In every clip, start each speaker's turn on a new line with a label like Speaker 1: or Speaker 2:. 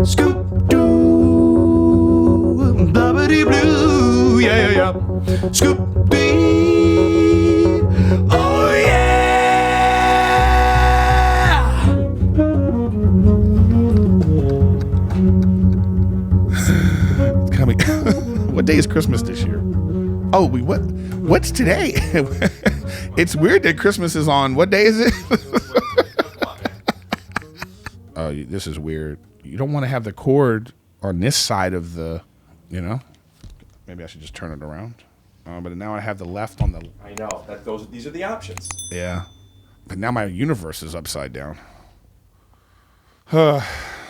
Speaker 1: Scoop doo, blubbity blue, yeah, yeah, yeah. Scoop dee, oh yeah. It's coming. What day is Christmas this year? Oh, what's today? It's weird that Christmas is on. What day is it? Oh, this is weird. You don't want to have the cord on this side of the, Maybe I should just turn it around. But now I have the left on the.
Speaker 2: I know. These are the options.
Speaker 1: Yeah. But now my universe is upside down. So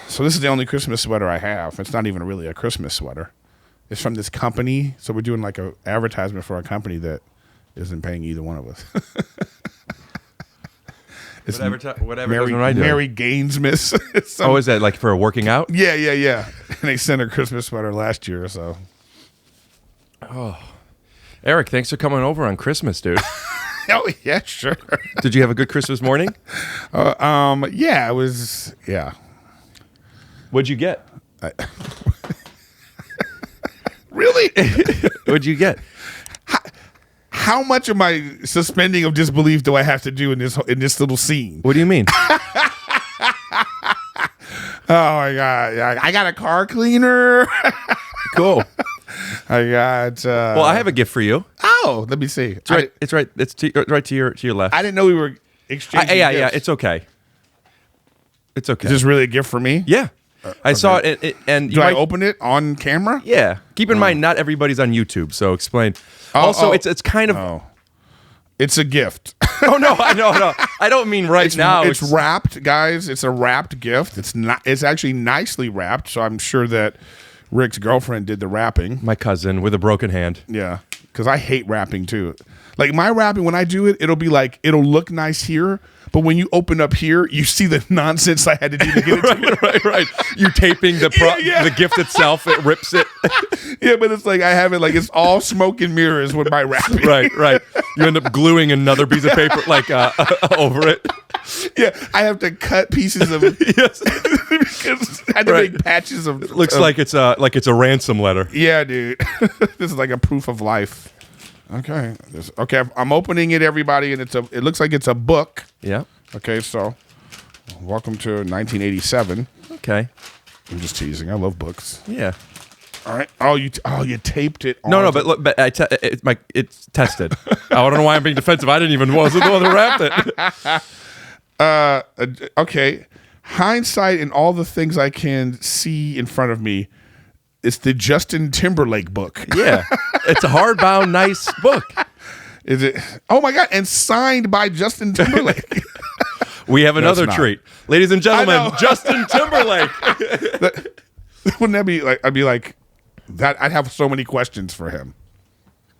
Speaker 1: this is the only Christmas sweater I have. It's not even really a Christmas sweater. It's from this company. So we're doing like an advertisement for a company that isn't paying either one of us. It's
Speaker 2: whatever
Speaker 1: Mary Gainsmith.
Speaker 2: Oh, is that like for working out?
Speaker 1: Yeah. And they sent a Christmas sweater last year or so.
Speaker 2: Oh, Eric, thanks for coming over on Christmas, dude.
Speaker 1: Oh yeah, sure.
Speaker 2: Did you have a good Christmas morning?
Speaker 1: Yeah, it was. Yeah.
Speaker 2: What'd you get?
Speaker 1: Really?
Speaker 2: What'd you get?
Speaker 1: How much of my suspending of disbelief do I have to do in this little scene?
Speaker 2: What do you mean?
Speaker 1: Oh my god! I got a car cleaner.
Speaker 2: Cool.
Speaker 1: I got.
Speaker 2: Well, I have a gift for you.
Speaker 1: Oh, let me see.
Speaker 2: It's right. It's right. It's right to your left.
Speaker 1: I didn't know we were exchanging.
Speaker 2: Yeah.
Speaker 1: gifts.
Speaker 2: It's okay. It's okay.
Speaker 1: Is this really a gift for me?
Speaker 2: Yeah. I saw it, and
Speaker 1: do I open it on camera?
Speaker 2: Yeah. Keep in mind, not everybody's on YouTube, so explain. It's kind of.
Speaker 1: Oh. It's a gift.
Speaker 2: Oh no! I know. I don't mean now.
Speaker 1: It's wrapped, guys. It's a wrapped gift. It's not. It's actually nicely wrapped. So I'm sure that Rick's girlfriend did the wrapping.
Speaker 2: My cousin with a broken hand.
Speaker 1: Yeah, because I hate wrapping too. Like my wrapping, when I do it, it'll look nice here, but when you open up here, you see the nonsense I had to do to get it to you.
Speaker 2: Right. You taping the gift itself, it rips it.
Speaker 1: Yeah, but it's like I have it like it's all smoke and mirrors with my wrapping.
Speaker 2: Right. You end up gluing another piece of paper over it.
Speaker 1: Yeah, I have to cut pieces of it. Yes, because I had to make patches of.
Speaker 2: It looks like it's a ransom letter.
Speaker 1: Yeah, dude. This is like a proof of life. Okay. I'm opening it, everybody, and it looks like it's a book.
Speaker 2: Yeah.
Speaker 1: Okay, so welcome to 1987.
Speaker 2: Okay.
Speaker 1: I'm just teasing. I love books.
Speaker 2: Yeah.
Speaker 1: All right. Oh, you taped it.
Speaker 2: No, but look, it's tested. I don't know why I'm being defensive. I didn't even wasn't the one that wrapped
Speaker 1: it. Okay. Hindsight and all the things I can see in front of me. It's the Justin Timberlake book.
Speaker 2: Yeah. It's a hardbound, nice book.
Speaker 1: Is it? Oh my God. And signed by Justin Timberlake.
Speaker 2: We have another treat. Ladies and gentlemen, Justin Timberlake.
Speaker 1: Wouldn't that be like, I'd be like, that. I'd have so many questions for him.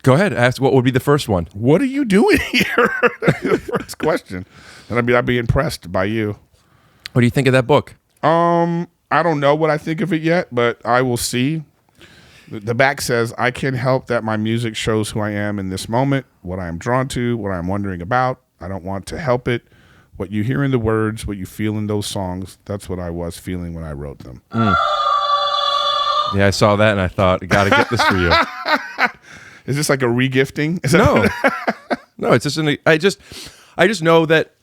Speaker 2: Go ahead. Ask what would be the first one.
Speaker 1: What are you doing here? The first question. And I'd be impressed by you.
Speaker 2: What do you think of that book?
Speaker 1: I don't know what I think of it yet, but I will see. The back says, I can't help that my music shows who I am in this moment, what I am drawn to, what I'm wondering about. I don't want to help it. What you hear in the words, what you feel in those songs, that's what I was feeling when I wrote them.
Speaker 2: Mm. Yeah, I saw that and I thought, I got to get this for you.
Speaker 1: Is this like a regifting?
Speaker 2: No, it's just I just know that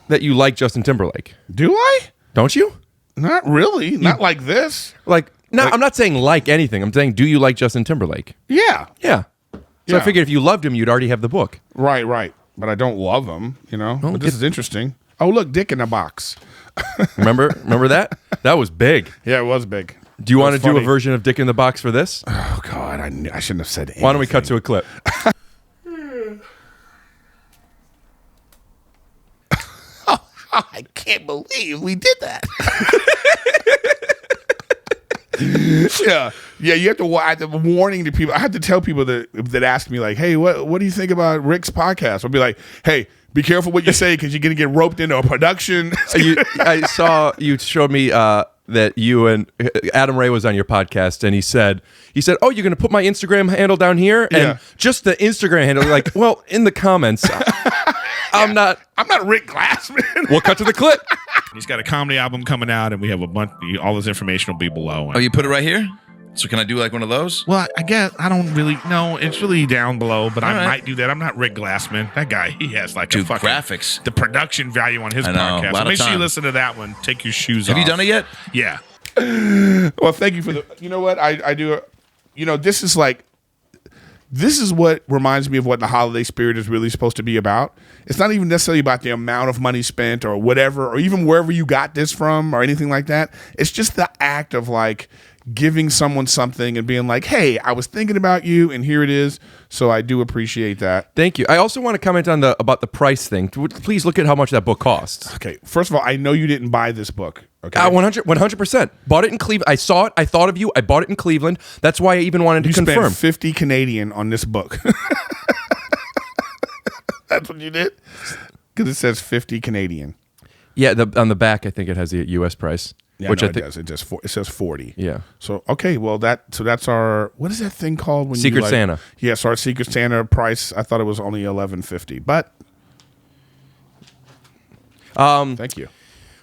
Speaker 2: you like Justin Timberlake.
Speaker 1: Do I?
Speaker 2: Don't you?
Speaker 1: Not really. Not like this.
Speaker 2: I'm not saying like anything. I'm saying, do you like Justin Timberlake?
Speaker 1: Yeah.
Speaker 2: Yeah. So I figured if you loved him, you'd already have the book.
Speaker 1: Right. But I don't love him, But this is interesting. Oh, look, Dick in a Box.
Speaker 2: Remember that? That was big.
Speaker 1: Yeah, it was big.
Speaker 2: Do you want to do a version of Dick in the Box for this?
Speaker 1: Oh, God. I shouldn't have said anything.
Speaker 2: Why don't we cut to a clip?
Speaker 1: I can't believe we did that. Yeah. You have to. I have to warning to people. I have to tell people that ask me like, "Hey, what do you think about Rick's podcast?" I'll be like, "Hey, be careful what you say because you're gonna get roped into a production."
Speaker 2: I saw you showed me that you and Adam Ray was on your podcast, and he said, "Oh, you're gonna put my Instagram handle down here," and just the Instagram handle. Like, well, in the comments, I'm not
Speaker 1: Rick Glassman.
Speaker 2: We'll cut to the clip.
Speaker 3: He's got a comedy album coming out, and we have a bunch. All this information will be below.
Speaker 4: Oh, you put it right here? So can I do like one of those?
Speaker 3: Well, I guess I don't really know. It's really down below, but I
Speaker 4: right.
Speaker 3: might do that. I'm not Rick Glassman. That guy, he has like
Speaker 4: Dude,
Speaker 3: a fucking
Speaker 4: graphics.
Speaker 3: The production value on his
Speaker 4: I know,
Speaker 3: podcast.
Speaker 4: lot
Speaker 3: So
Speaker 4: of
Speaker 3: make sure you
Speaker 4: time.
Speaker 3: listen to that one. Take your shoes off.
Speaker 4: Have you done it yet?
Speaker 3: Yeah.
Speaker 1: Well, thank you for the. You know what I do? This is like. This is what reminds me of what the holiday spirit is really supposed to be about. It's not even necessarily about the amount of money spent or whatever, or even wherever you got this from or anything like that. It's just the act of like giving someone something and being like, hey, I was thinking about you and here it is. So I do appreciate that.
Speaker 2: Thank you. I also want to comment on about the price thing. Please look at how much that book costs.
Speaker 1: Okay. First of all, I know you didn't buy this book. Okay.
Speaker 2: 100%. Bought it in Cleveland. I saw it. I thought of you. I bought it in Cleveland. That's why I even wanted to confirm.
Speaker 1: Spent 50 Canadian on this book. That's what you did? Because it says 50 Canadian.
Speaker 2: Yeah, on the back, I think it has the U.S. price.
Speaker 1: Yeah,
Speaker 2: which
Speaker 1: no,
Speaker 2: I think
Speaker 1: it does. It says 40.
Speaker 2: Yeah.
Speaker 1: So okay, well that's our what is that thing called when
Speaker 2: Secret Santa.
Speaker 1: Yeah, so our Secret Santa price. I thought it was only $11.50, but thank you.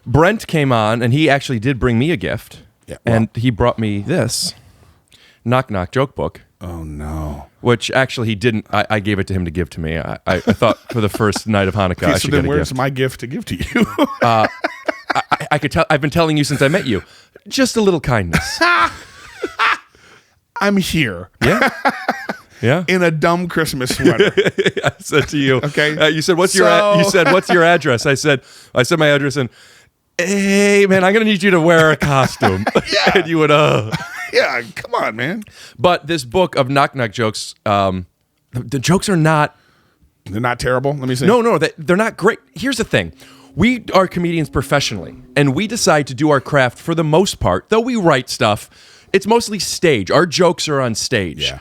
Speaker 2: Brent came on, and he actually did bring me a gift.
Speaker 1: Yeah, well,
Speaker 2: and he brought me this Knock Knock joke book.
Speaker 1: Oh no!
Speaker 2: Which actually he didn't. I gave it to him to give to me. I thought for the first night of Hanukkah, I
Speaker 1: so
Speaker 2: should
Speaker 1: then
Speaker 2: get a
Speaker 1: where's
Speaker 2: gift.
Speaker 1: my gift to give to you?
Speaker 2: I could tell. I've been telling you since I met you. Just a little kindness.
Speaker 1: I'm here.
Speaker 2: Yeah. Yeah.
Speaker 1: In a dumb Christmas sweater.
Speaker 2: I said to you.
Speaker 1: Okay.
Speaker 2: You said what's your address? I said my address, and hey man, I'm gonna need you to wear a costume.
Speaker 1: Yeah.
Speaker 2: And you would
Speaker 1: Yeah, come on, man.
Speaker 2: But this book of knock knock jokes, the jokes are not.
Speaker 1: They're not terrible. Let me see.
Speaker 2: No, they're not great. Here's the thing. We are comedians professionally, and we decide to do our craft for the most part. Though we write stuff, it's mostly stage. Our jokes are on stage.
Speaker 1: Yeah.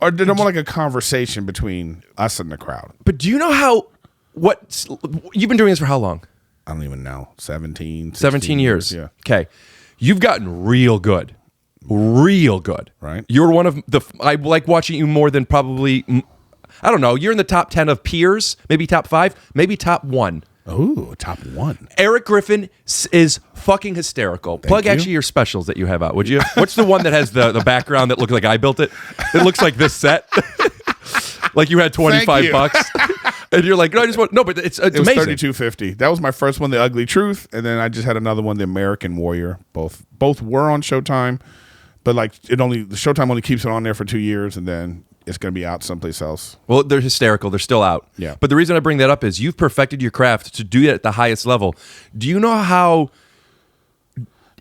Speaker 1: Or they're more like a conversation between us and the crowd.
Speaker 2: But do you know you've been doing this for how long?
Speaker 1: I don't even know. 17
Speaker 2: years.
Speaker 1: Yeah.
Speaker 2: Okay. You've gotten real good. Real good.
Speaker 1: Right.
Speaker 2: You're one of I like watching you more than probably, I don't know, you're in the top 10 of peers, maybe top 5, maybe top 1.
Speaker 1: Ooh, top 1.
Speaker 2: Erik Griffin is fucking hysterical. Plug
Speaker 1: you.
Speaker 2: actually your specials that you have out, would you? What's the one that has the background that looks like I built it? It looks like this set. Like you had $25. And you're like, no, but it's
Speaker 1: It was
Speaker 2: amazing.
Speaker 1: $32.50. That was my first one, The Ugly Truth, and then I just had another one, The AmERIKan Warrior. Both were on Showtime, but like the Showtime only keeps it on there for 2 years, and then it's going to be out someplace else.
Speaker 2: Well, they're hysterical. They're still out.
Speaker 1: Yeah.
Speaker 2: But the reason I bring that up is you've perfected your craft to do it at the highest level. Do you know how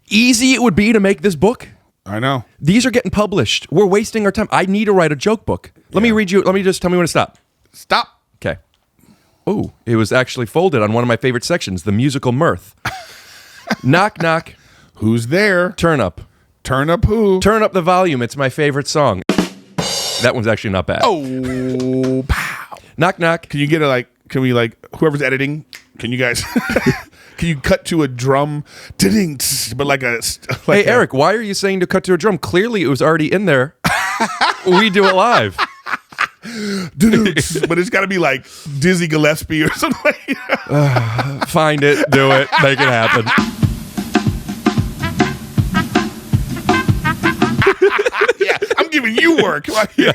Speaker 2: easy it would be to make this book?
Speaker 1: I know.
Speaker 2: These are getting published. We're wasting our time. I need to write a joke book. Let me read you. Let me just tell me when to stop.
Speaker 1: Stop.
Speaker 2: Okay. Oh, it was actually folded on one of my favorite sections, the musical mirth. Knock, knock.
Speaker 1: Who's there?
Speaker 2: Turn up.
Speaker 1: Turn up who?
Speaker 2: Turn up the volume. It's my favorite song. That one's actually not bad.
Speaker 1: Oh, pow.
Speaker 2: Knock, knock.
Speaker 1: Can you get whoever's editing, can you guys, can you cut to a drum, ding, but
Speaker 2: Hey, Eric, why are you saying to cut to a drum? Clearly it was already in there. We do it live.
Speaker 1: but it's got to be like Dizzy Gillespie or something.
Speaker 2: Find it, do it, make it happen.
Speaker 1: Yeah, I'm giving you work.
Speaker 2: Yeah.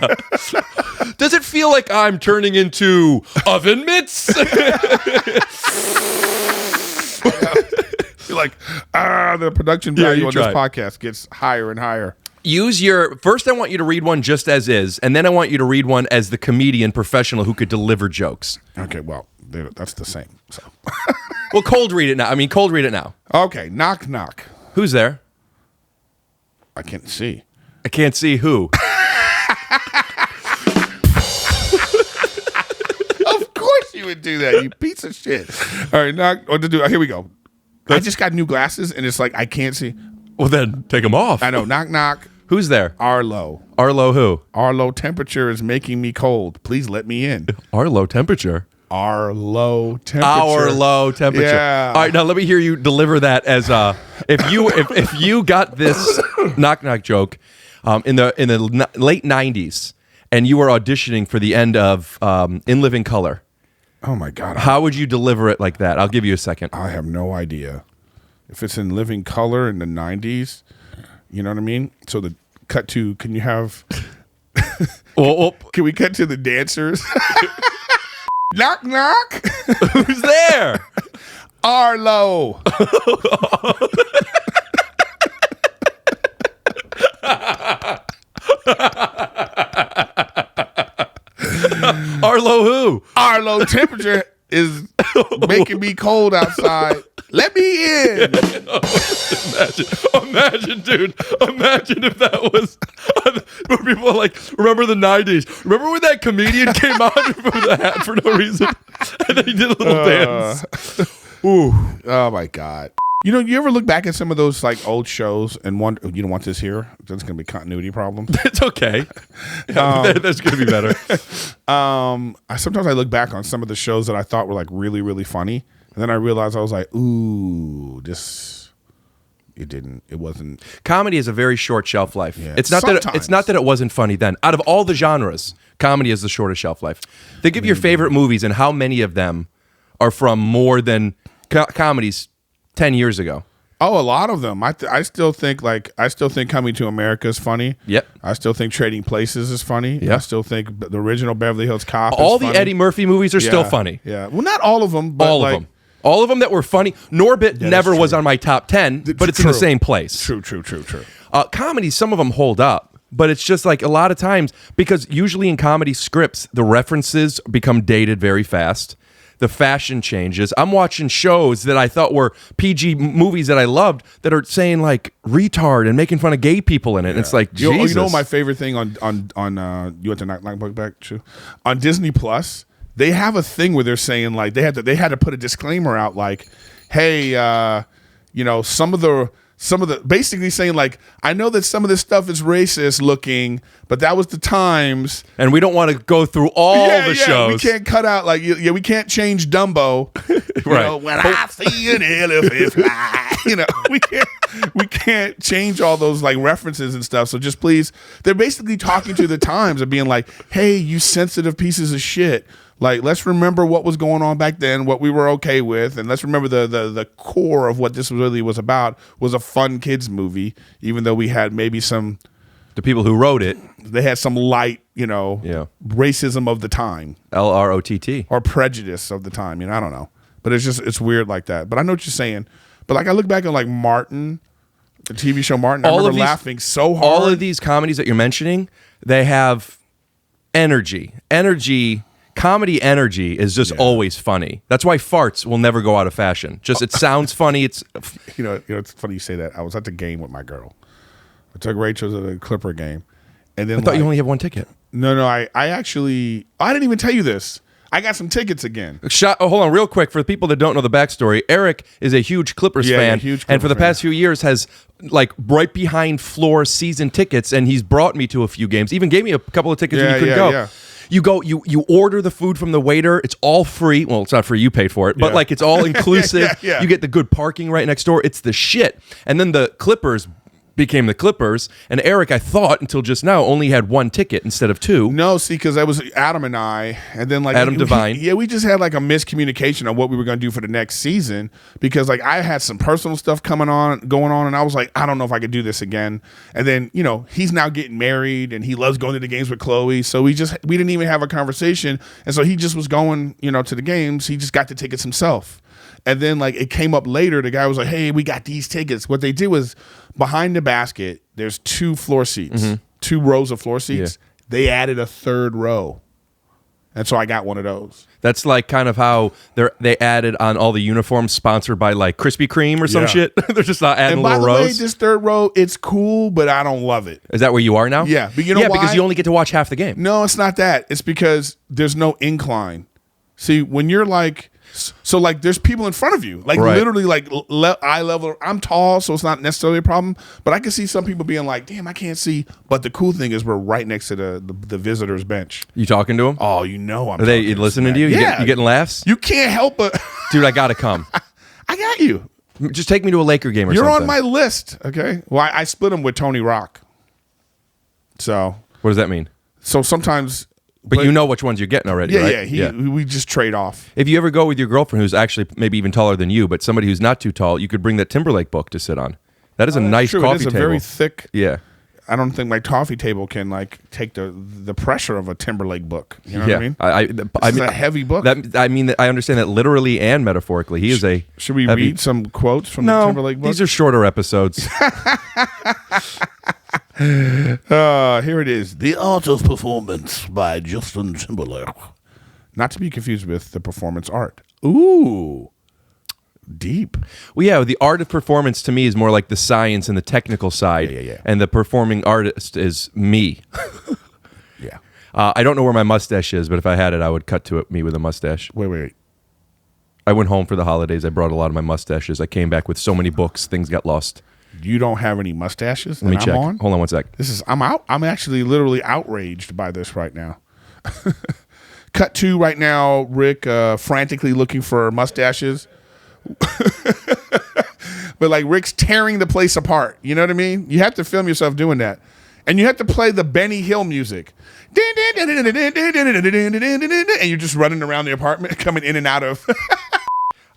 Speaker 2: Does it feel like I'm turning into oven mitts?
Speaker 1: You're like, the production value on this podcast gets higher and higher.
Speaker 2: First I want you to read one just as is, and then I want you to read one as the comedian professional who could deliver jokes.
Speaker 1: Okay, well, that's the same. So.
Speaker 2: Well, cold read it now.
Speaker 1: Okay, knock, knock.
Speaker 2: Who's there?
Speaker 1: I can't see.
Speaker 2: I can't see who.
Speaker 1: Of course you would do that, you piece of shit. All right, knock. What to do? Here we go. I just got new glasses, and it's like I can't see.
Speaker 2: Well, then take them off.
Speaker 1: I know. Knock, knock.
Speaker 2: Who's there?
Speaker 1: Arlo.
Speaker 2: Arlo who?
Speaker 1: Arlo temperature is making me cold. Please let me in.
Speaker 2: Arlo temperature.
Speaker 1: Our low temperature.
Speaker 2: Our low temperature.
Speaker 1: Yeah.
Speaker 2: All right, now let me hear you deliver that as if you got this knock knock joke in the late 90s and you were auditioning for the end of In Living Color.
Speaker 1: Oh my God.
Speaker 2: How would you deliver it like that? I'll give you a second.
Speaker 1: I have no idea. If it's in Living Color in the 90s, you know what I mean? So the cut to, can you have, can we cut to the dancers? Knock, knock.
Speaker 2: Who's there?
Speaker 1: Arlo.
Speaker 2: Arlo who?
Speaker 1: Arlo temperature is making me cold outside. Let me in.
Speaker 2: Imagine, dude. Imagine if that was where people are like, remember the 90s? Remember when that comedian came out with the hat for no reason? And then he did a little dance.
Speaker 1: Ooh. Oh my God. You know, you ever look back at some of those like old shows and wonder, you don't want this here? There's going to be continuity problems.
Speaker 2: It's okay. That's going to be better.
Speaker 1: Sometimes I look back on some of the shows that I thought were like really, really funny. And then I realized I was like, ooh, it wasn't.
Speaker 2: Comedy is a very short shelf life.
Speaker 1: Yeah.
Speaker 2: It's not that it wasn't funny then. Out of all the genres, comedy is the shortest shelf life. Think of your favorite movies and how many of them are from more than comedies 10 years ago.
Speaker 1: Oh, a lot of them. I still think Coming to America is funny.
Speaker 2: Yep.
Speaker 1: I still think Trading Places is funny.
Speaker 2: Yep.
Speaker 1: I still think the original Beverly Hills Cop
Speaker 2: All
Speaker 1: is
Speaker 2: the
Speaker 1: funny.
Speaker 2: Eddie Murphy movies are still funny.
Speaker 1: Yeah. Well, not all of them, but
Speaker 2: All of them. All of them that were funny. Norbit never was on my top 10, but it's in the same place.
Speaker 1: True.
Speaker 2: Comedies, some of them hold up, but it's just like a lot of times, because usually in comedy scripts, the references become dated very fast. The fashion changes. I'm watching shows that I thought were PG movies that I loved that are saying like retard and making fun of gay people in it. And it's like, Jesus.
Speaker 1: You know my favorite thing on you want to knock back too? On Disney Plus, they have a thing where they're saying like they had to put a disclaimer out like, hey, some of the basically saying like, I know that some of this stuff is racist looking, but that was the times,
Speaker 2: and we don't want to go through all the shows.
Speaker 1: We can't cut out like we can't change Dumbo.
Speaker 2: Right.
Speaker 1: When I see an elephant fly, we can't change all those like references and stuff. So just please, they're basically talking to the times of being like, hey, you sensitive pieces of shit. Like, let's remember what was going on back then, what we were okay with, and let's remember the core of what this really was about was a fun kids movie, even though we had maybe some...
Speaker 2: The people who wrote it.
Speaker 1: They had some light, racism of the time.
Speaker 2: LROTT.
Speaker 1: Or prejudice of the time, I don't know. But it's weird like that. But I know what you're saying. But like I look back on like Martin, the TV show Martin, I remember laughing so hard.
Speaker 2: All of these comedies that you're mentioning, they have energy. Comedy energy is just always funny. That's why farts will never go out of fashion. Just it sounds funny. It's
Speaker 1: it's funny you say that. I was at the game with my girl. I took Rachel to the Clipper game, and then
Speaker 2: I thought you only have one ticket.
Speaker 1: No, I didn't even tell you this. I got some tickets again.
Speaker 2: Hold on, real quick for the people that don't know the backstory. Eric is a huge Clippers fan, and for the past few years has like right behind floor season tickets, and he's brought me to a few games. Even gave me a couple of tickets when you couldn't go. Yeah. You order the food from the waiter. It's all free. Well, it's not free. You paid for it, but like it's all inclusive. You get the good parking right next door. It's the shit. And then the Clippers became the Clippers, and Eric, I thought until just now, only had one ticket instead of two.
Speaker 1: No, see, because that was Adam and I, and then like
Speaker 2: Adam Devine.
Speaker 1: We just had like a miscommunication on what we were going to do for the next season, because like I had some personal stuff going on, and I was like, I don't know if I could do this again. And then he's now getting married, and he loves going to the games with Chloe, so we didn't even have a conversation, and so he just was going to the games. He just got the tickets himself. And then like it came up later, the guy was like, hey, we got these tickets. What they did was behind the basket, there's 2 floor seats, 2 rows of floor seats. Yeah. They added a 3rd row. And so I got one of those.
Speaker 2: That's like kind of how they added on all the uniforms sponsored by like Krispy Kreme or some shit. They're just not adding little rows. And by the way,
Speaker 1: this 3rd row, it's cool, but I don't love it.
Speaker 2: Is that where you are now?
Speaker 1: Yeah. But you know why?
Speaker 2: Because you only get to watch half the game.
Speaker 1: No, it's not that. It's because there's no incline. See, when you're like... So like there's people in front of you, like
Speaker 2: Right.
Speaker 1: literally like eye level. I'm tall, so it's not necessarily a problem. But I can see some people being like, "Damn, I can't see." But the cool thing is we're right next to the visitors bench.
Speaker 2: You talking to him?
Speaker 1: Oh, you know I'm.
Speaker 2: Are they
Speaker 1: talking
Speaker 2: listening
Speaker 1: smack.
Speaker 2: to you?
Speaker 1: Yeah,
Speaker 2: You getting laughs?
Speaker 1: You can't help but.
Speaker 2: Dude, I gotta come.
Speaker 1: I got you.
Speaker 2: Just take me to a Laker game or
Speaker 1: You're
Speaker 2: something.
Speaker 1: on my list. Okay. Well, I split them with Tony Rock. So
Speaker 2: What does that mean?
Speaker 1: sometimes.
Speaker 2: But you know which ones you're getting already,
Speaker 1: Yeah,
Speaker 2: right?
Speaker 1: yeah. We just trade off.
Speaker 2: If you ever go with your girlfriend who's actually maybe even taller than you, but somebody who's not too tall, you could bring that Timberlake book to sit on. That is a nice
Speaker 1: True,
Speaker 2: coffee
Speaker 1: it is a
Speaker 2: table.
Speaker 1: very thick.
Speaker 2: Yeah.
Speaker 1: I don't think my coffee table can like take the pressure of a Timberlake book. You know what I mean?
Speaker 2: I
Speaker 1: This is a heavy book.
Speaker 2: I mean, I understand that literally and metaphorically. He is a.
Speaker 1: Should we
Speaker 2: heavy-
Speaker 1: read some quotes from the Timberlake book?
Speaker 2: These are shorter episodes.
Speaker 1: Here it is. The Art of Performance by Justin Timberlake. Not to be confused with the performance art. Ooh. Deep.
Speaker 2: Well, yeah, the art of performance to me is more like the science and the technical side.
Speaker 1: Yeah.
Speaker 2: And the performing artist is me.
Speaker 1: Yeah.
Speaker 2: I don't know where my mustache is, but if I had it, I would cut to it, me with a mustache.
Speaker 1: Wait.
Speaker 2: I went home for the holidays. I brought a lot of my mustaches. I came back with so many books, things got lost.
Speaker 1: You don't have any mustaches?
Speaker 2: Let me
Speaker 1: and
Speaker 2: check.
Speaker 1: I'm on?
Speaker 2: Hold on one sec.
Speaker 1: I'm out. I'm actually literally outraged by this right now. Cut to right now, Rick frantically looking for mustaches. But like Rick's tearing the place apart. You know what I mean? You have to film yourself doing that. And you have to play the Benny Hill music. And you're just running around the apartment, coming in and out of.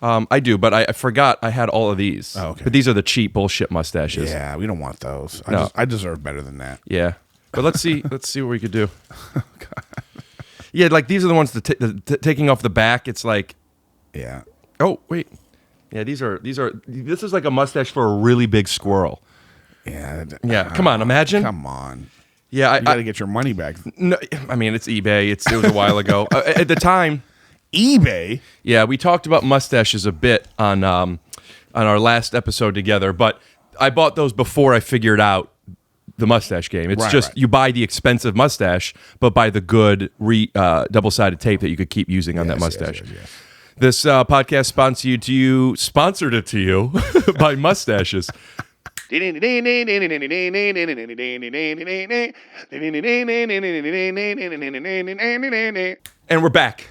Speaker 2: I do, but I forgot I had all of these.
Speaker 1: Oh, okay.
Speaker 2: But these are the cheap bullshit mustaches.
Speaker 1: Yeah, we don't want those.
Speaker 2: No.
Speaker 1: I deserve better than that.
Speaker 2: Yeah. But let's see what we could do. Yeah, like these are the ones taking off the back. It's like,
Speaker 1: Yeah.
Speaker 2: oh, wait. Yeah, this is like a mustache for a really big squirrel.
Speaker 1: Yeah.
Speaker 2: Yeah, come on, imagine.
Speaker 1: Come on.
Speaker 2: Yeah,
Speaker 1: You got to get your money back.
Speaker 2: no, I mean, it's eBay. It was a while ago. At the time,
Speaker 1: eBay?
Speaker 2: yeah, we talked about mustaches a bit on our last episode together, but I bought those before I figured out the mustache game. It's just you buy the expensive mustache, but buy the good double-sided tape that you could keep using on that mustache.
Speaker 1: Yes.
Speaker 2: This podcast sponsored it to you by mustaches.
Speaker 1: And
Speaker 2: And we're back.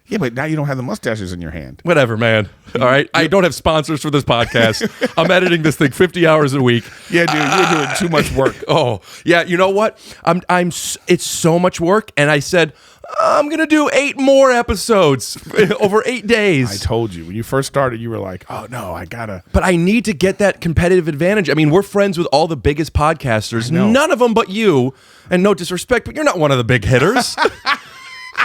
Speaker 1: Yeah, but now you don't have the mustaches in your hand.
Speaker 2: Whatever, man. All right. I don't have sponsors for this podcast. I'm editing this thing 50 hours a week.
Speaker 1: Yeah, dude, you're doing too much work.
Speaker 2: Oh, yeah. You know what? It's so much work. And I said, I'm going to do 8 more episodes over 8 days.
Speaker 1: I told you when you first started, you were like, "Oh no, I gotta."
Speaker 2: But I need to get that competitive advantage. I mean, we're friends with all the biggest podcasters.
Speaker 1: know.
Speaker 2: None of them but you. And no disrespect, but you're not one of the big hitters.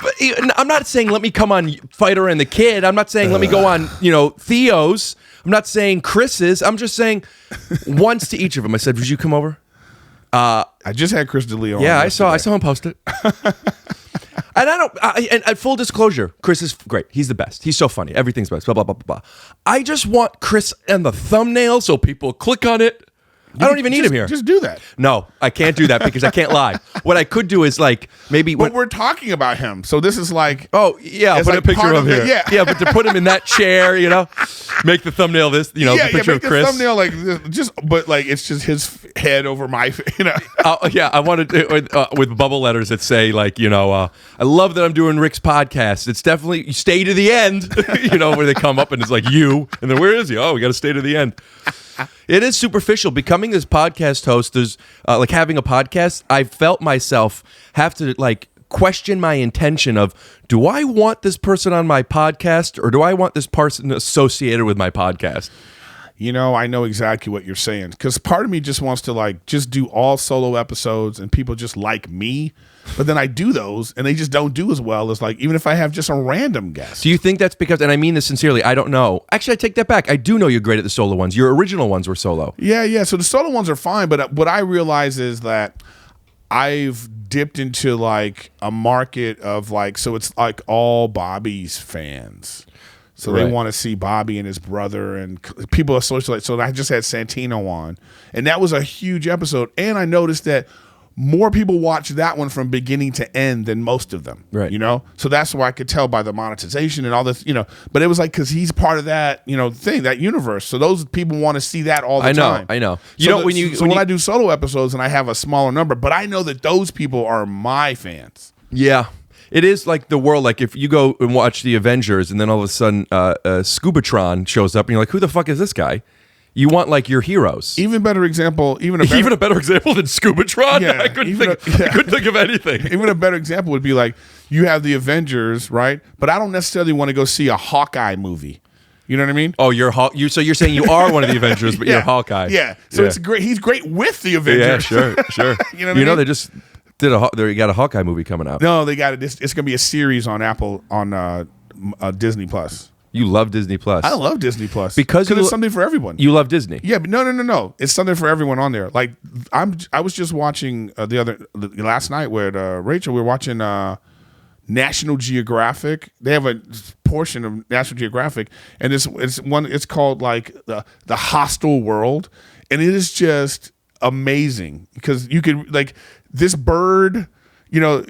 Speaker 2: But I'm not saying let me come on Fighter and the Kid. I'm not saying let me go on, Theo's. I'm not saying Chris's. I'm just saying once to each of them. I said, would you come over?
Speaker 1: I just had Chris DeLeo.
Speaker 2: Yeah,
Speaker 1: on
Speaker 2: I saw him post it. And full disclosure, Chris is great. He's the best. He's so funny. Everything's best. Blah, blah, blah, blah, blah. I just want Chris and the thumbnail so people click on it. I don't even need him here.
Speaker 1: Just do that.
Speaker 2: No, I can't do that because I can't lie. What I could do is like maybe.
Speaker 1: But we're talking about him, so this is like.
Speaker 2: Oh yeah, I'll
Speaker 1: It's
Speaker 2: put
Speaker 1: like
Speaker 2: a picture
Speaker 1: part
Speaker 2: of
Speaker 1: of
Speaker 2: him.
Speaker 1: it,
Speaker 2: Yeah, but to put him in that chair, make the thumbnail this, the picture
Speaker 1: make
Speaker 2: of Chris.
Speaker 1: the thumbnail like this, but like it's just his head over my,
Speaker 2: Yeah, I wanted to, with bubble letters that say like, I love that I'm doing Rick's podcast. It's definitely you stay to the end, where they come up and it's like you, and then where is he? Oh, we got to stay to the end. It is superficial. Becoming this podcast host, there's like having a podcast. I felt myself have to like question my intention of, do I want this person on my podcast or do I want this person associated with my podcast?
Speaker 1: I know exactly what you're saying because part of me just wants to like just do all solo episodes and people just like me, but then I do those and they just don't do as well as like even if I have just a random guest.
Speaker 2: Do you think that's because, and I mean this sincerely, I don't know. Actually, I take that back. I do know you're great at the solo ones. Your original ones were solo.
Speaker 1: Yeah. So the solo ones are fine, but what I realize is that I've dipped into like a market of like, so it's like all Bobby's fans. So they want to see Bobby and his brother and people associate. So I just had Santino on, and that was a huge episode. And I noticed that more people watch that one from beginning to end than most of them.
Speaker 2: Right.
Speaker 1: You know? So that's why I could tell by the monetization and all this, you know. But it was like, because he's part of that, you know, thing, that universe. So those people want to see that all the time.
Speaker 2: I know.
Speaker 1: When I do solo episodes and I have a smaller number, but I know that those people are my fans.
Speaker 2: Yeah. It is like the world, like if you go and watch the Avengers and then all of a sudden Scubatron shows up and you're like, who the fuck is this guy? You want like your heroes.
Speaker 1: Even better example, even a better
Speaker 2: example than Scubatron?
Speaker 1: Yeah,
Speaker 2: I couldn't think of anything.
Speaker 1: Even a better example would be like, you have the Avengers, right? But I don't necessarily want to go see a Hawkeye movie. You know what I mean?
Speaker 2: Oh, so you're saying you are one of the Avengers, but you're Hawkeye.
Speaker 1: Yeah. So it's great. He's great with the Avengers.
Speaker 2: Yeah, sure.
Speaker 1: You know what I mean?
Speaker 2: They just did they got a Hawkeye movie coming out.
Speaker 1: No, they got it. It's going to be a series on Apple, on Disney Plus.
Speaker 2: You love Disney Plus.
Speaker 1: I love Disney Plus
Speaker 2: because
Speaker 1: it's something for everyone.
Speaker 2: You love Disney.
Speaker 1: Yeah, but no. It's something for everyone on there. Like I was just watching last night with Rachel. We were watching National Geographic. They have a portion of National Geographic, and it's called like the Hostile World, and it is just amazing because you could like this bird. You know,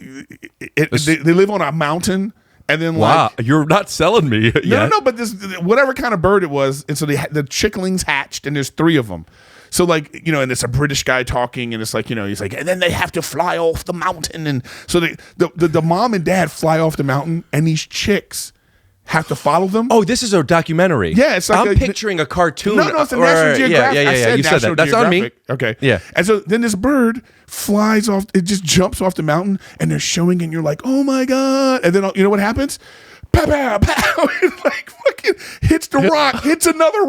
Speaker 1: they live on a mountain. And then
Speaker 2: wow, you're not selling me yet.
Speaker 1: No, but this whatever kind of bird it was, and so the chicklings hatched, and there's 3 of them. So like, you know, and it's a British guy talking, and it's like, you know, he's like, and then they have to fly off the mountain, and so the mom and dad fly off the mountain, and these chicks have to follow them.
Speaker 2: Oh, this is a documentary.
Speaker 1: Yeah, it's like
Speaker 2: I'm picturing a cartoon.
Speaker 1: No, it's a National Geographic.
Speaker 2: Yeah. You said that. That's on me.
Speaker 1: Okay.
Speaker 2: Yeah.
Speaker 1: And so then this bird flies off. It just jumps off the mountain, and they're showing, and you're like, oh my god! And then you know what happens? Pepe, it like fucking hits the rock, hits another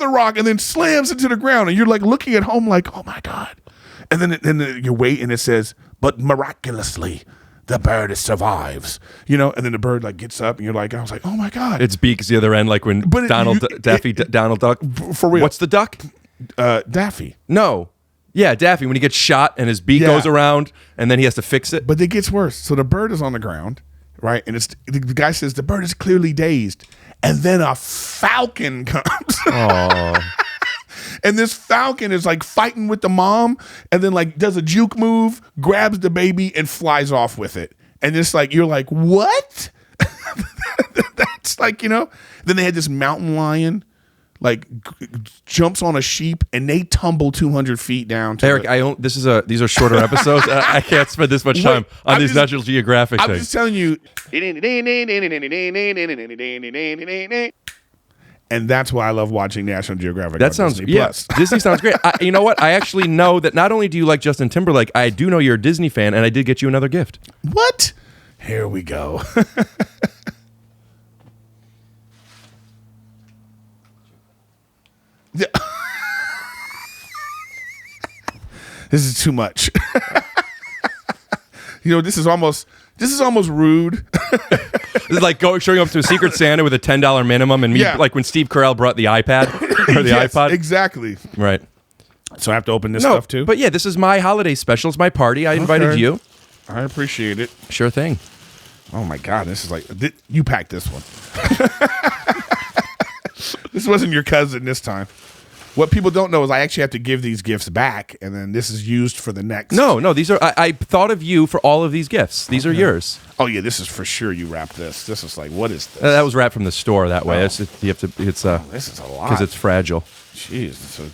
Speaker 1: rock, and then slams into the ground, and you're like looking at home like, oh my god! And then you wait, and it says, but miraculously, the bird survives, you know, and then the bird like gets up, and you're like, I was like, oh my god,
Speaker 2: its beak's the other end, like when Donald Duck.
Speaker 1: For real,
Speaker 2: what's the duck?
Speaker 1: Daffy.
Speaker 2: No, yeah, Daffy. When he gets shot and his beak goes around, and then he has to fix it.
Speaker 1: But it gets worse. So the bird is on the ground, right, and the guy says the bird is clearly dazed, and then a falcon comes.
Speaker 2: Oh.
Speaker 1: And this falcon is like fighting with the mom, and then like does a juke move, grabs the baby, and flies off with it. And it's like, you're like, what? That's like, you know. Then they had this mountain lion, like jumps on a sheep, and they tumble 200 feet down. To
Speaker 2: Eric, these are shorter episodes. I can't spend this much time on these National Geographic things.
Speaker 1: I'm just telling you. And that's why I love watching National Geographic.
Speaker 2: That sounds
Speaker 1: Disney Plus.
Speaker 2: Disney sounds great. You know what? I actually know that not only do you like Justin Timberlake, I do know you're a Disney fan, and I did get you another gift.
Speaker 1: What? Here we go. This is too much. You know, this is almost rude.
Speaker 2: This is like showing up to a Secret Santa with a $10 minimum, and me, like when Steve Carell brought the iPad or the iPod.
Speaker 1: Exactly.
Speaker 2: Right.
Speaker 1: So I have to open this stuff too.
Speaker 2: But yeah, this is my holiday special. It's my party. I invited you.
Speaker 1: I appreciate it.
Speaker 2: Sure thing.
Speaker 1: Oh my god, this is like you packed this one. This wasn't your cousin this time. What people don't know is I actually have to give these gifts back, and then this is used for the next.
Speaker 2: No, these are. I thought of you for all of these gifts. These are yours.
Speaker 1: Oh yeah, this is for sure. You wrapped this. This is like, what is this?
Speaker 2: That was wrapped from the store that way.
Speaker 1: Oh.
Speaker 2: You have to. It's
Speaker 1: this is a lot
Speaker 2: because it's fragile.
Speaker 1: Jeez, so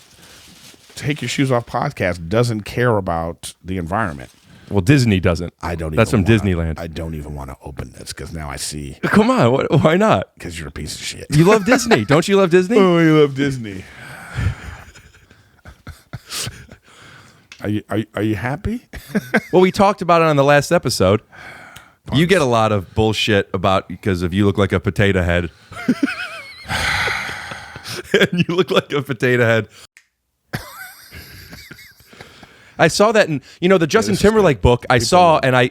Speaker 1: Take Your Shoes Off podcast doesn't care about the environment.
Speaker 2: Well, Disney doesn't. That's from Disneyland.
Speaker 1: I don't even want to open this because now I see.
Speaker 2: Come on, why not?
Speaker 1: Because you're a piece of shit.
Speaker 2: You love Disney, don't you? Love Disney?
Speaker 1: Oh, you love Disney. Are you happy?
Speaker 2: Well, we talked about it on the last episode. You get a lot of bullshit about because if you look like a potato head, and you look like a potato head. I saw that in the Justin Timberlake book. I saw and I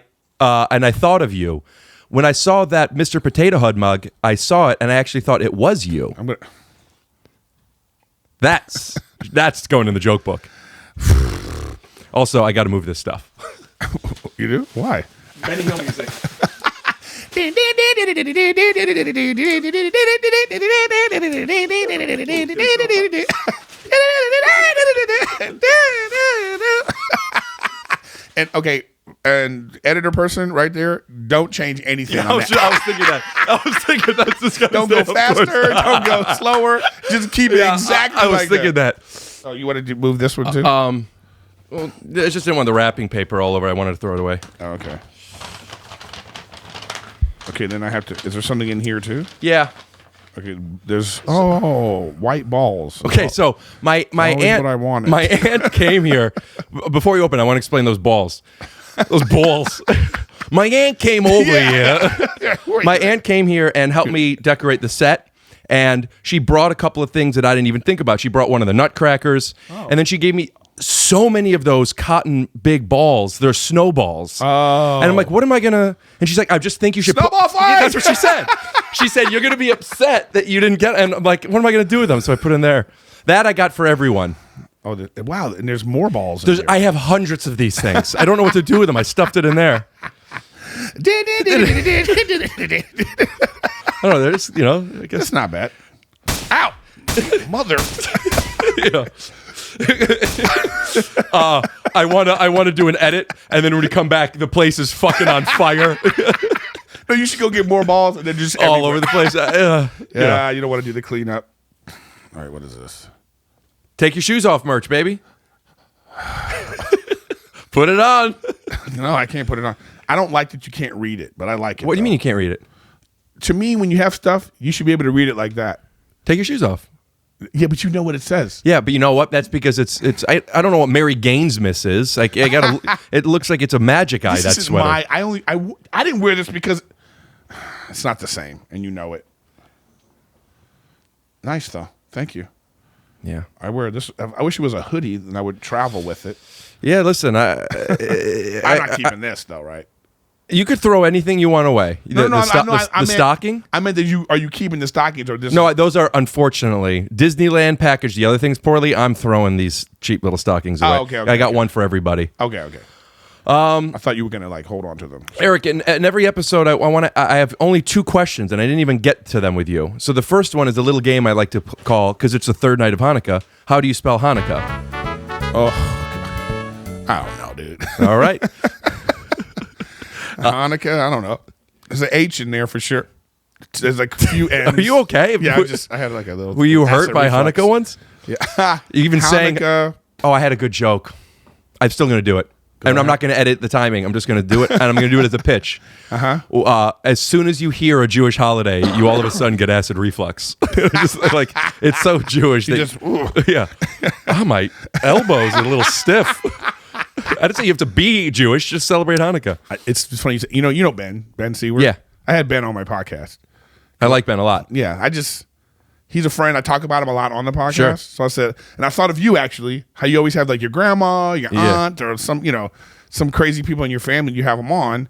Speaker 2: thought of you when I saw that Mr. Potato Head mug. I saw it and I actually thought it was you. That's going in the joke book. Also, I got to move this stuff.
Speaker 1: You do? Why?
Speaker 2: Benny Hill music.
Speaker 1: And editor person right there, don't change anything.
Speaker 2: I was thinking that. I was thinking that's just gonna
Speaker 1: Don't go faster. Don't go slower. Just keep it exactly.
Speaker 2: I was
Speaker 1: like
Speaker 2: thinking that.
Speaker 1: Oh, you wanted to move this one too?
Speaker 2: Well, I just didn't want the wrapping paper all over. I wanted to throw it away.
Speaker 1: Oh, okay. Okay, then I have to. Is there something in here too?
Speaker 2: Yeah.
Speaker 1: Okay, there's white balls.
Speaker 2: Okay, so my aunt,
Speaker 1: what I wanted.
Speaker 2: my aunt came here. Before you open, I want to explain those balls. Those balls. My aunt came over here. My aunt came here and helped me decorate the set. And she brought a couple of things that I didn't even think about. She brought one of the nutcrackers, and then she gave me so many of those cotton big balls. They're snowballs.
Speaker 1: Oh.
Speaker 2: And I'm like, what am I gonna? And she's like, I just think you should
Speaker 1: Snowball fight!
Speaker 2: Yeah, that's what she said. She said, you're gonna be upset that you didn't get. And I'm like, what am I gonna do with them? So I put in there. That I got for everyone.
Speaker 1: Oh, wow! And there's more balls. In here.
Speaker 2: I have hundreds of these things. I don't know what to do with them. I stuffed it in there. I don't know. There's, I guess
Speaker 1: That's not bad. Ow, mother!
Speaker 2: I wanna do an edit, and then when we come back, the place is fucking on fire,
Speaker 1: No, you should go get more balls and then just
Speaker 2: all over the place.
Speaker 1: Yeah, you don't want to do the cleanup. All right, what is this?
Speaker 2: Take your shoes off, merch, baby. Put it on.
Speaker 1: No, I can't put it on. I don't like that you can't read it, but I like it.
Speaker 2: What do you mean you can't read it?
Speaker 1: To me, when you have stuff, you should be able to read it like that.
Speaker 2: Take your shoes off.
Speaker 1: Yeah, but you know what it says.
Speaker 2: Yeah, but you know what? That's because it's. I don't know what Mary Gainesmith is. Like I gotta. It looks like it's a magic eye.
Speaker 1: This
Speaker 2: That
Speaker 1: is
Speaker 2: sweater.
Speaker 1: I didn't wear this because it's not the same, and you know it. Nice though. Thank you.
Speaker 2: Yeah.
Speaker 1: I wear this. I wish it was a hoodie, and I would travel with it.
Speaker 2: Yeah. Listen,
Speaker 1: I'm not keeping this though, right?
Speaker 2: you could throw anything you want away. The stocking.
Speaker 1: I meant that are you keeping the stockings or this?
Speaker 2: No, those are unfortunately Disneyland packaged the other things poorly. I'm throwing these cheap little stockings away.
Speaker 1: Okay,
Speaker 2: I got one for everybody.
Speaker 1: Okay. I thought you were gonna hold on to them.
Speaker 2: Eric, in every episode, I have only 2 questions, and I didn't even get to them with you. So the first one is a little game I like to call, because it's the third night of Hanukkah. How do you spell Hanukkah?
Speaker 1: Oh, I don't know, dude.
Speaker 2: All right.
Speaker 1: Hanukkah, I don't know. There's an H in there for sure. There's like a few N's.
Speaker 2: Are you okay?
Speaker 1: Yeah, I had like a little.
Speaker 2: Were you hurt by
Speaker 1: reflux.
Speaker 2: Hanukkah once?
Speaker 1: Yeah.
Speaker 2: Even saying,
Speaker 1: Hanukkah.
Speaker 2: "Oh, I had a good joke." I'm still going to do it. And I'm not going to edit the timing. I'm just going to do it, and I'm going to do it as a pitch. As soon as you hear a Jewish holiday, you all of a sudden get acid reflux. It's so Jewish. Yeah. Oh, my elbows are a little stiff. I didn't say you have to be Jewish. Just celebrate Hanukkah.
Speaker 1: It's just funny. You know Ben Seward?
Speaker 2: Yeah.
Speaker 1: I had Ben on my podcast.
Speaker 2: I like Ben a lot.
Speaker 1: Yeah. He's a friend. I talk about him a lot on the podcast.
Speaker 2: Sure.
Speaker 1: So I said, and I thought of you actually, how you always have like your grandma, your aunt, or some crazy people in your family. You have them on.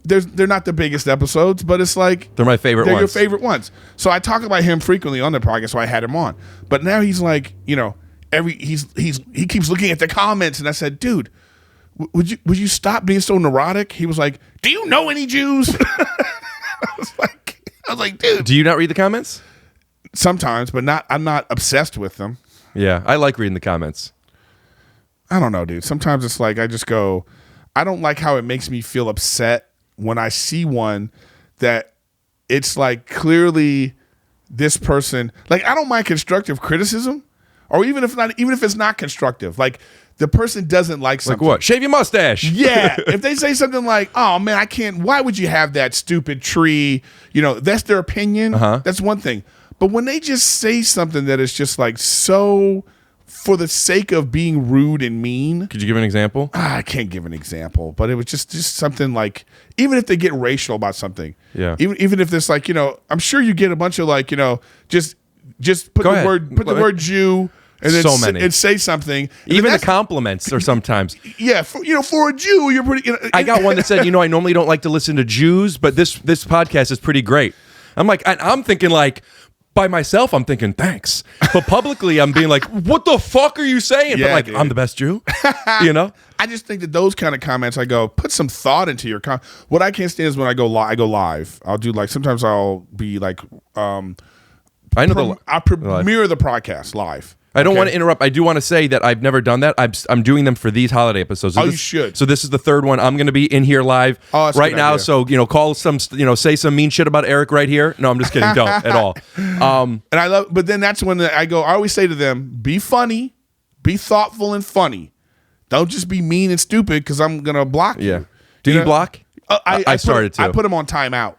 Speaker 1: They're not the biggest episodes, but it's like
Speaker 2: they're my favorite ones.
Speaker 1: They're your favorite ones. So I talk about him frequently on the podcast. So I had him on. But now he's like, he keeps looking at the comments, and I said, dude, would you stop being so neurotic? He was like, do you know any Jews? I was like, dude.
Speaker 2: Do you not read the comments?
Speaker 1: Sometimes, but I'm not obsessed with them.
Speaker 2: Yeah, I like reading the comments.
Speaker 1: I don't know, dude. Sometimes it's like I just go, I don't like how it makes me feel upset when I see one that it's like clearly this person, like I don't mind constructive criticism, or even if it's not constructive, like the person doesn't like something.
Speaker 2: Like what? Shave your mustache.
Speaker 1: Yeah. If they say something like, oh man, I can't, why would you have that stupid tree? That's their opinion. That's one thing. But when they just say something that is just like so for the sake of being rude and mean.
Speaker 2: Could you give an example?
Speaker 1: I can't give an example, but it was just something like, even if they get racial about something.
Speaker 2: Yeah.
Speaker 1: Even if there's like, I'm sure you get a bunch of like, just put the word Jew and then and say something.
Speaker 2: Even the compliments are sometimes.
Speaker 1: Yeah. For a Jew, you're pretty.
Speaker 2: I got one that said, I normally don't like to listen to Jews, but this podcast is pretty great. I'm like, I'm thinking like, by myself, I'm thinking, thanks. But publicly, I'm being like, what the fuck are you saying?
Speaker 1: Yeah,
Speaker 2: but like,
Speaker 1: dude.
Speaker 2: I'm the best Jew,
Speaker 1: I just think that those kind of comments, I go, put some thought into your comment. What I can't stand is when I go live. I'll do like, sometimes I'll be like,
Speaker 2: I know
Speaker 1: I'll premiere the podcast live.
Speaker 2: I don't want to interrupt. I do want to say that I've never done that. I'm doing them for these holiday episodes. So
Speaker 1: you should.
Speaker 2: So this is the third one. I'm going to be in here live right now. So call some, say some mean shit about Eric right here. No, I'm just kidding. Don't at all.
Speaker 1: And I love, but then that's when I always say to them, be funny, be thoughtful and funny. Don't just be mean and stupid because I'm gonna block you.
Speaker 2: Yeah. Do you block? I started to.
Speaker 1: I put them on timeout.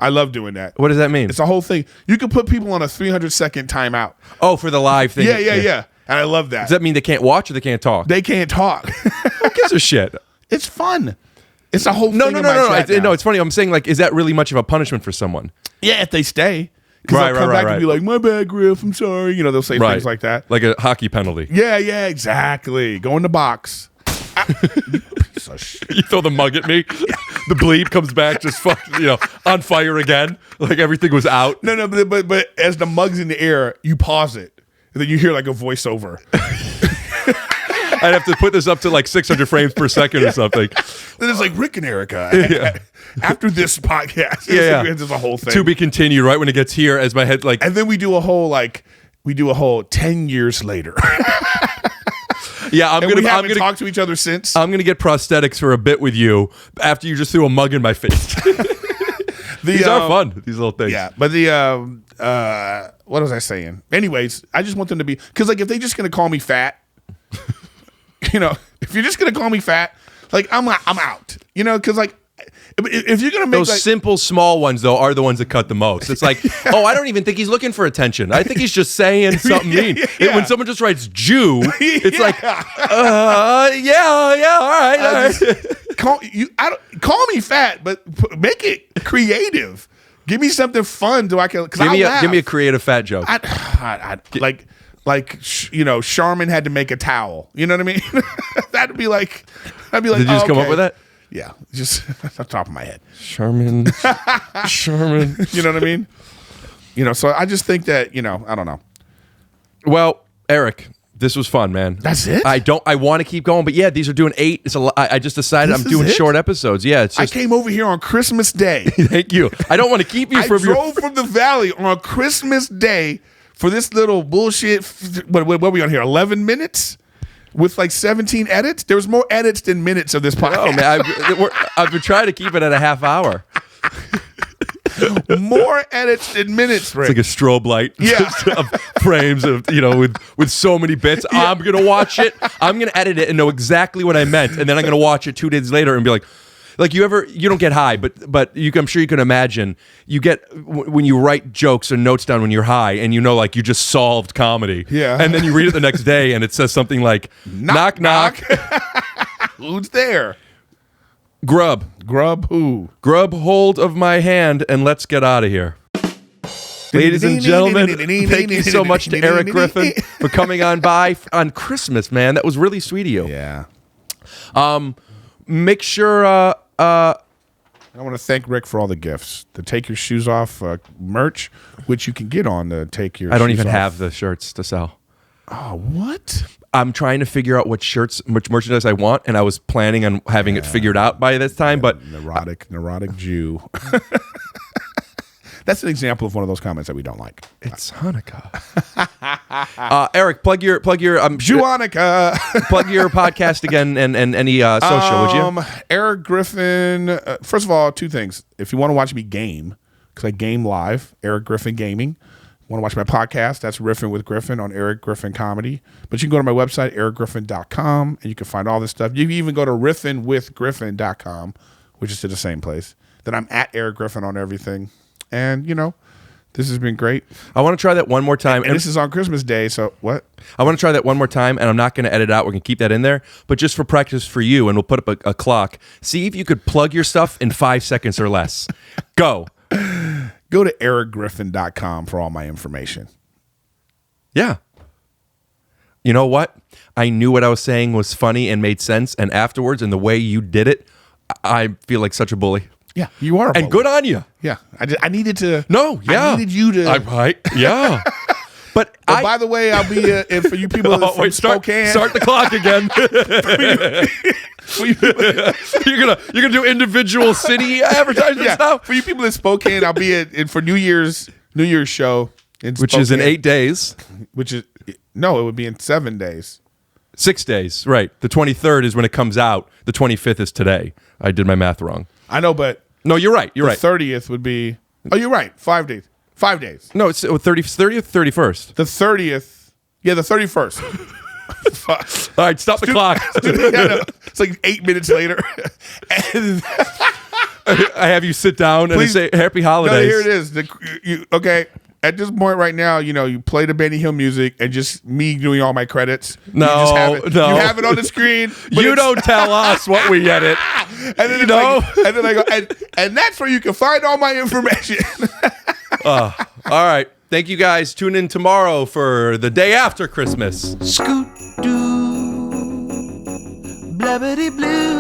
Speaker 1: I love doing that.
Speaker 2: What does that mean?
Speaker 1: It's a whole thing. You can put people on a 300-second timeout.
Speaker 2: Oh, for the live thing.
Speaker 1: Yeah. And I love that.
Speaker 2: Does that mean they can't watch or they can't talk?
Speaker 1: They can't talk.
Speaker 2: Who gives a shit?
Speaker 1: It's fun. It's a whole thing.
Speaker 2: No.
Speaker 1: No,
Speaker 2: It's funny. I'm saying, like, is that really much of a punishment for someone?
Speaker 1: Yeah, if they stay. Because they'll come back and be like, my bad, Griff, I'm sorry. They'll say things like that.
Speaker 2: Like a hockey penalty.
Speaker 1: Yeah, exactly. Go in the box. Piece of shit.
Speaker 2: You throw the mug at me, the bleep comes back just on fire again, like everything was out.
Speaker 1: No, but as the mug's in the air, you pause it, and then you hear like a voiceover.
Speaker 2: I'd have to put this up to like 600 frames per second or something.
Speaker 1: Then it's like Rick and Erica. After this podcast, there's a whole thing
Speaker 2: to be continued. Right when it gets here, as my head like,
Speaker 1: and then we do a whole 10 years later.
Speaker 2: Yeah,
Speaker 1: we haven't talked to each other since.
Speaker 2: I'm gonna get prosthetics for a bit with you after you just threw a mug in my face. These are fun. These little things.
Speaker 1: Yeah, but what was I saying? Anyways, I just want them to be, because like if they're just gonna call me fat, if you're just gonna call me fat, like I'm out. Because like if you're gonna make
Speaker 2: those simple small ones though are the ones that cut the most. It's like, I don't even think he's looking for attention. I think he's just saying something mean. When someone just writes Jew, it's like, all right.
Speaker 1: Call me fat, but make it creative. Give me something fun so I can.
Speaker 2: Give me a creative fat joke.
Speaker 1: Charmin had to make a towel. You know what I mean? I'd be like,
Speaker 2: did you just come up with that?
Speaker 1: Yeah, just off the top of my head.
Speaker 2: Charmin.
Speaker 1: You know what I mean? So I just think that, I don't know.
Speaker 2: Well, Eric, this was fun, man.
Speaker 1: That's it?
Speaker 2: I want to keep going, but yeah, these are doing 8. It's a lot. I just decided I'm doing short episodes. Yeah, it's just,
Speaker 1: I came over here on Christmas Day.
Speaker 2: Thank you. I don't want to keep you from
Speaker 1: drove from the valley on Christmas Day for this little bullshit. What are we on here? 11 minutes? With like 17 edits? There was more edits than minutes of this podcast.
Speaker 2: Oh, man, I've been trying to keep it at a half hour.
Speaker 1: More edits than minutes, Rick.
Speaker 2: It's like a strobe light.
Speaker 1: Yeah.
Speaker 2: Of frames of, with so many bits. Yeah. I'm going to watch it. I'm going to edit it and know exactly what I meant. And then I'm going to watch it 2 days later and be like you don't get high, but I'm sure you can imagine you get when you write jokes or notes down when you're high and you just solved comedy.
Speaker 1: Yeah.
Speaker 2: And then you read it the next day and it says something like, knock, knock.
Speaker 1: Who's there?
Speaker 2: Grub.
Speaker 1: Grub who?
Speaker 2: Grub hold of my hand and let's get out of here. Ladies and gentlemen, thank you so much to Erik Griffin for coming on by on Christmas, man. That was really sweet of you.
Speaker 1: Yeah.
Speaker 2: Make sure... I
Speaker 1: want to thank Rick for all the gifts. The Take Your Shoes Off merch, which you can get on the Take Your Shoes Off.
Speaker 2: I don't even have the shirts to sell.
Speaker 1: Oh, what?
Speaker 2: I'm trying to figure out which merchandise I want, and I was planning on having it figured out by this time, but...
Speaker 1: Neurotic Jew. That's an example of one of those comments that we don't like.
Speaker 2: It's Hanukkah. Eric, plug your
Speaker 1: Jew-Hanukkah.
Speaker 2: Plug your podcast again and any social, would you?
Speaker 1: Erik Griffin. First of all, 2 things. If you want to watch me game, because I game live, Erik Griffin Gaming. Want to watch my podcast? That's Riffin with Griffin on Erik Griffin Comedy. But you can go to my website, erikgriffin.com, and you can find all this stuff. You can even go to riffinwithgriffin.com, which is to the same place. Then I'm at Erik Griffin on everything. And, this has been great.
Speaker 2: I want to try that one more time.
Speaker 1: And this is on Christmas Day, so what?
Speaker 2: I want to try that one more time, and I'm not going to edit out. We're going to keep that in there. But just for practice for you, and we'll put up a clock. See if you could plug your stuff in 5 seconds or less. Go.
Speaker 1: Go to erikgriffin.com for all my information.
Speaker 2: Yeah. You know what? I knew what I was saying was funny and made sense, and afterwards, and the way you did it, I feel like such a bully.
Speaker 1: Yeah, you are a bully.
Speaker 2: And good on you.
Speaker 1: Yeah. I needed to...
Speaker 2: No, yeah.
Speaker 1: I nedeed you to...
Speaker 2: Yeah. But
Speaker 1: by the way, I'll be... and for you people from Spokane...
Speaker 2: Start the clock again. You're gonna do individual city advertisements now?
Speaker 1: For you people in Spokane, I'll be for New Year's show.
Speaker 2: Which is in 8 days.
Speaker 1: Which is... No, it would be in 7 days.
Speaker 2: 6 days, right. The 23rd is when it comes out. The 25th is today. I did my math wrong.
Speaker 1: I know, but
Speaker 2: No, you're right. You're
Speaker 1: the
Speaker 2: right.
Speaker 1: 30th would be. Oh, you're right. 5 days. 5 days.
Speaker 2: No, it's 30th, 31st.
Speaker 1: The 30th. Yeah, the 31st. Fuck.
Speaker 2: All right, stop the clock.
Speaker 1: Yeah, no, it's like 8 minutes later. And
Speaker 2: I have you sit down
Speaker 1: Please.
Speaker 2: and say Happy Holidays.
Speaker 1: no, here it is. Okay. At this point right now, you play the Benny Hill music and just me doing all my credits.
Speaker 2: No,
Speaker 1: you just have it,
Speaker 2: no.
Speaker 1: You have it on the screen. but
Speaker 2: You
Speaker 1: it's-
Speaker 2: don't tell us what we edit.
Speaker 1: And then it's like, and then I go, and that's where you can find all my information.
Speaker 2: All right. Thank you guys. Tune in tomorrow for the day after Christmas.
Speaker 5: Scoot doo, blabbity blue.